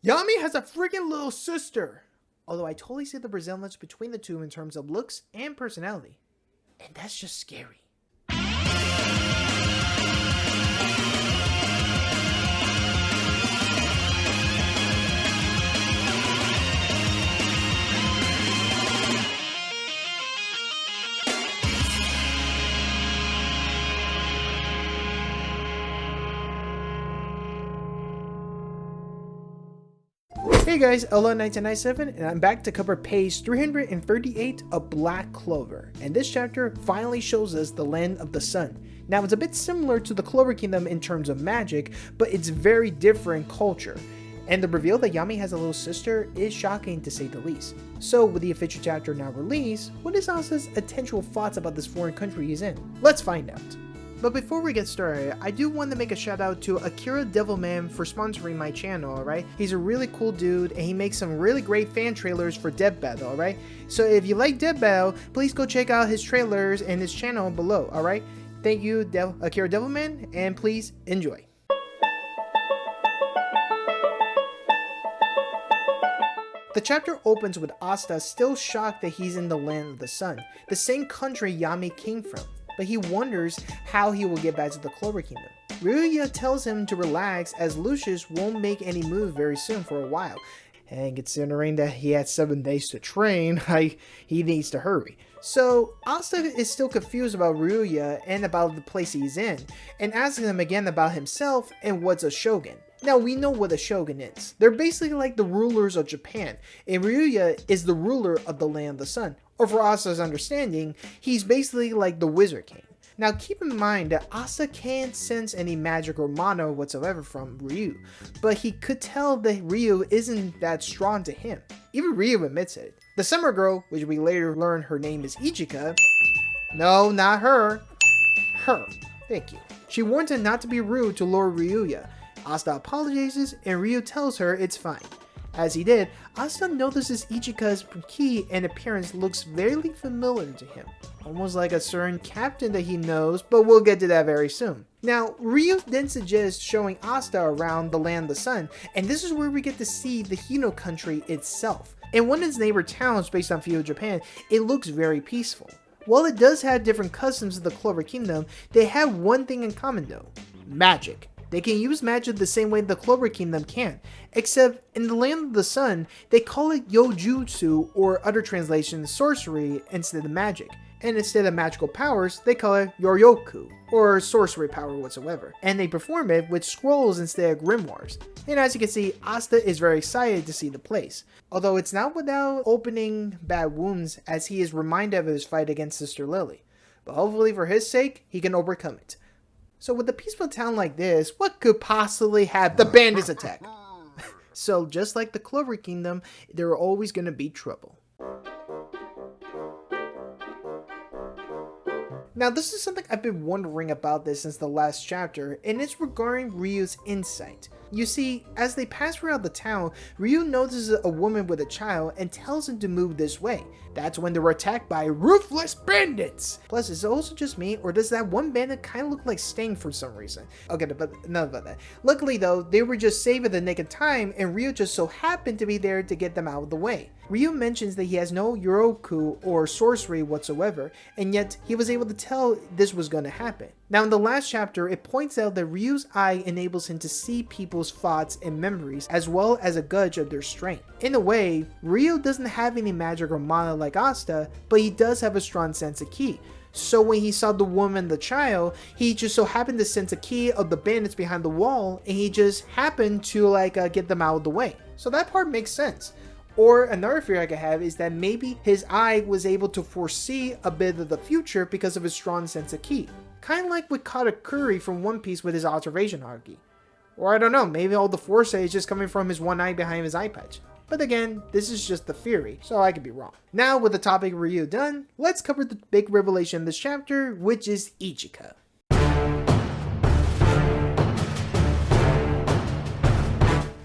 Yami has a freaking little sister! Although I totally see the resemblance between the two in terms of looks and personality. And that's just scary. Hey guys, LO1997, and I'm back to cover page 338 of Black Clover. And this chapter finally shows us the land of the sun. Now it's a bit similar to the Clover Kingdom in terms of magic, but it's very different culture. And the reveal that Yami has a little sister is shocking to say the least. So with the official chapter now released, what is Asta's potential thoughts about this foreign country he's in? Let's find out. But before we get started, I do want to make a shout out to Akira Devilman for sponsoring my channel, alright? He's a really cool dude and he makes some really great fan trailers for Death Battle, alright? So if you like Death Battle, please go check out his trailers and his channel below, alright? Thank you, Akira Devilman, and please enjoy. The chapter opens with Asta still shocked that he's in the land of the sun, the same country Yami came from. But he wonders how he will get back to the Clover Kingdom. Ryuya tells him to relax as Lucius won't make any move very soon for a while. And considering that he had 7 days to train, he needs to hurry. So Asta is still confused about Ryuya and about the place he's in, and asking him again about himself and what's a shogun. Now we know what a shogun is. They're basically like the rulers of Japan, and Ryuya is the ruler of the land of the sun. Or for Asta's understanding, he's basically like the Wizard King. Now keep in mind that Asta can't sense any magic or mana whatsoever from Ryu, but he could tell that Ryu isn't that strong to him. Even Ryu admits it. The summer girl, which we later learn her name is Icha, no, not her, thank you. She warns him not to be rude to Lord Ryuya. Asta apologizes and Ryu tells her it's fine. As he did, Asta notices Ichika's ki and appearance looks very familiar to him. Almost like a certain captain that he knows, but we'll get to that very soon. Now, Ryu then suggests showing Asta around the land of the sun, and this is where we get to see the Hino country itself. In one of its neighbor towns based on feudal Japan, it looks very peaceful. While it does have different customs of the Clover Kingdom, they have one thing in common though: magic. They can use magic the same way the Clover Kingdom can, except in the land of the sun, they call it Yojutsu, or other translations sorcery, instead of magic. And instead of magical powers, they call it Yoryoku, or sorcery power whatsoever. And they perform it with scrolls instead of grimoires. And as you can see, Asta is very excited to see the place. Although it's not without opening bad wounds, as he is reminded of his fight against Sister Lily. But hopefully for his sake, he can overcome it. So with a peaceful town like this, what could possibly have the bandits attack? So just like the Clover Kingdom, there are always going to be trouble. Now this is something I've been wondering about this since the last chapter, and it's regarding Ryu's insight. You see, as they pass throughout the town, Ryu notices a woman with a child and tells him to move this way. That's when they were attacked by ruthless bandits! Plus, is it also just me, or does that one bandit kind of look like Sting for some reason? Okay, but enough about that. Luckily though, they were just saved at the nick of time, and Ryu just so happened to be there to get them out of the way. Ryu mentions that he has no Yoroku or sorcery whatsoever, and yet he was able to tell this was going to happen. Now in the last chapter, it points out that Ryu's eye enables him to see people's thoughts and memories, as well as a gauge of their strength. In a way, Ryu doesn't have any magic or mana like Asta, but he does have a strong sense of ki. So when he saw the woman and the child, he just so happened to sense a ki of the bandits behind the wall, and he just happened to get them out of the way. So that part makes sense. Or another fear I could have is that maybe his eye was able to foresee a bit of the future because of his strong sense of ki. Kind of like with Katakuri from One Piece with his observation haki. Or I don't know, maybe all the foresight is just coming from his one eye behind his eye patch. But again, this is just the theory, so I could be wrong. Now with the topic Ryu done, let's cover the big revelation in this chapter, which is Ichika.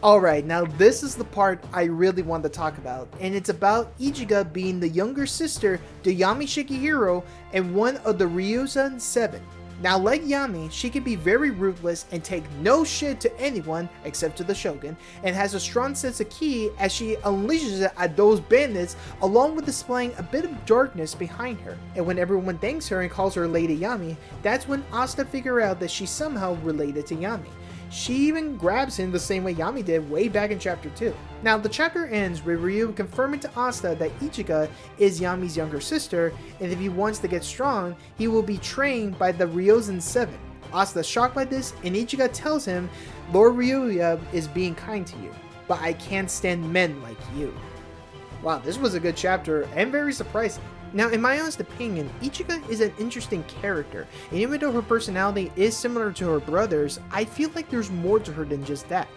Alright, now this is the part I really want to talk about, and it's about Ichiga being the younger sister to Yami Shikihiro and one of the Ryuzen 7. Now, like Yami, she can be very ruthless and take no shit to anyone except to the Shogun, and has a strong sense of ki as she unleashes it at those bandits, along with displaying a bit of darkness behind her. And when everyone thanks her and calls her Lady Yami, that's when Asta figures out that she's somehow related to Yami. She even grabs him the same way Yami did way back in chapter 2. Now, the chapter ends with Ryu confirming to Asta that Ichika is Yami's younger sister, and if he wants to get strong, he will be trained by the Ryozen 7. Asta is shocked by this, and Ichika tells him, Lord Ryuya is being kind to you, but I can't stand men like you. Wow, this was a good chapter, and very surprising. Now, in my honest opinion, Ichika is an interesting character, and even though her personality is similar to her brother's, I feel like there's more to her than just that.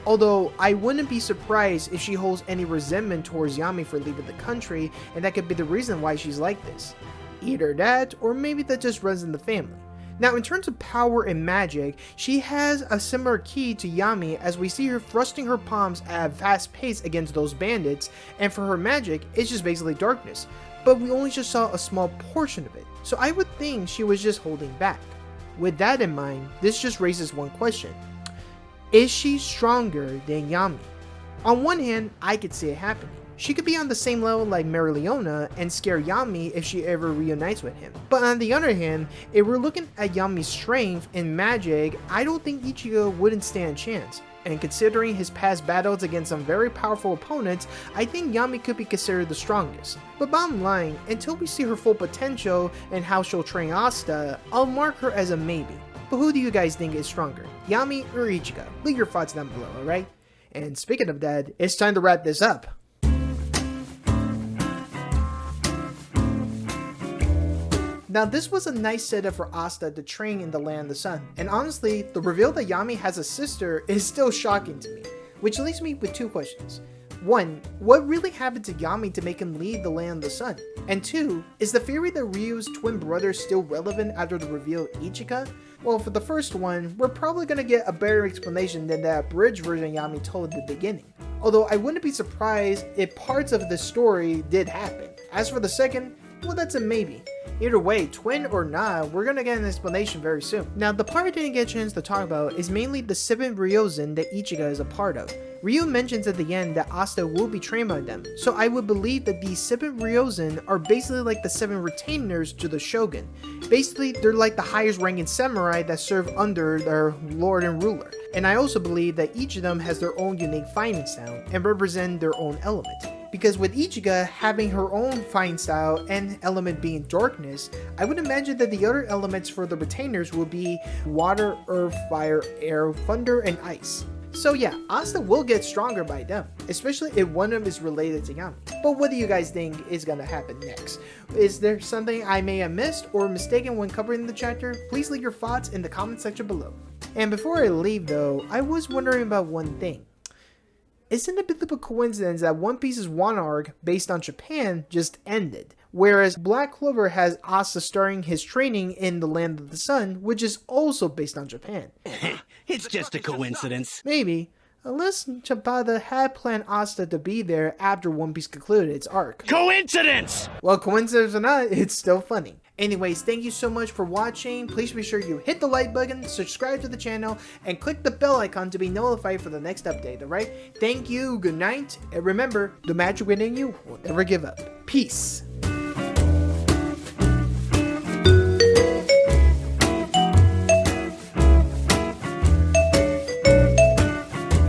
Although, I wouldn't be surprised if she holds any resentment towards Yami for leaving the country, and that could be the reason why she's like this. Either that, or maybe that just runs in the family. Now, in terms of power and magic, she has a similar ki to Yami, as we see her thrusting her palms at a fast pace against those bandits, and for her magic, it's just basically darkness. But we only just saw a small portion of it, so I would think she was just holding back. With that in mind, this just raises one question. Is she stronger than Yami? On one hand, I could see it happening. She could be on the same level like Mereoleona and scare Yami if she ever reunites with him. But on the other hand, if we're looking at Yami's strength and magic, I don't think Ichigo wouldn't stand a chance. And considering his past battles against some very powerful opponents, I think Yami could be considered the strongest. But bottom line, until we see her full potential and how she'll train Asta, I'll mark her as a maybe. But who do you guys think is stronger, Yami or Ichigo? Leave your thoughts down below, alright? And speaking of that, it's time to wrap this up. Now, this was a nice setup for Asta to train in the Land of the Sun, and honestly, the reveal that Yami has a sister is still shocking to me, which leaves me with two questions. 1. What really happened to Yami to make him lead the Land of the Sun? And 2. Is the theory that Ryu's twin brother still relevant after the reveal of Ichika? Well, for the first one, we're probably going to get a better explanation than that abridged version Yami told at the beginning. Although I wouldn't be surprised if parts of the story did happen. As for the second, well, that's a maybe. Either way, twin or not, we're gonna get an explanation very soon. Now, the part I didn't get a chance to talk about is mainly the 7 Ryozen that Ichika is a part of. Ryu mentions at the end that Asta will be trained by them, so I would believe that these 7 Ryozen are basically like the 7 retainers to the Shogun. Basically, they're like the highest ranking samurai that serve under their lord and ruler. And I also believe that each of them has their own unique fighting style and represent their own element. Because with Ichika having her own fighting style and element being darkness, I would imagine that the other elements for the retainers will be water, earth, fire, air, thunder, and ice. So yeah, Asta will get stronger by them, especially if one of them is related to Yami. But what do you guys think is gonna happen next? Is there something I may have missed or mistaken when covering the chapter? Please leave your thoughts in the comment section below. And before I leave though, I was wondering about one thing. Isn't it a bit of a coincidence that One Piece's one arc based on Japan just ended, whereas Black Clover has Asta starting his training in the Land of the Sun, which is also based on Japan? It's just a coincidence. Maybe, unless Chapada had planned Asta to be there after One Piece concluded its arc. Coincidence! Well, coincidence or not, it's still funny. Anyways, thank you so much for watching. Please be sure you hit the like button, subscribe to the channel, and click the bell icon to be notified for the next update, alright? Thank you, good night, and remember, the magic within you will never give up. Peace!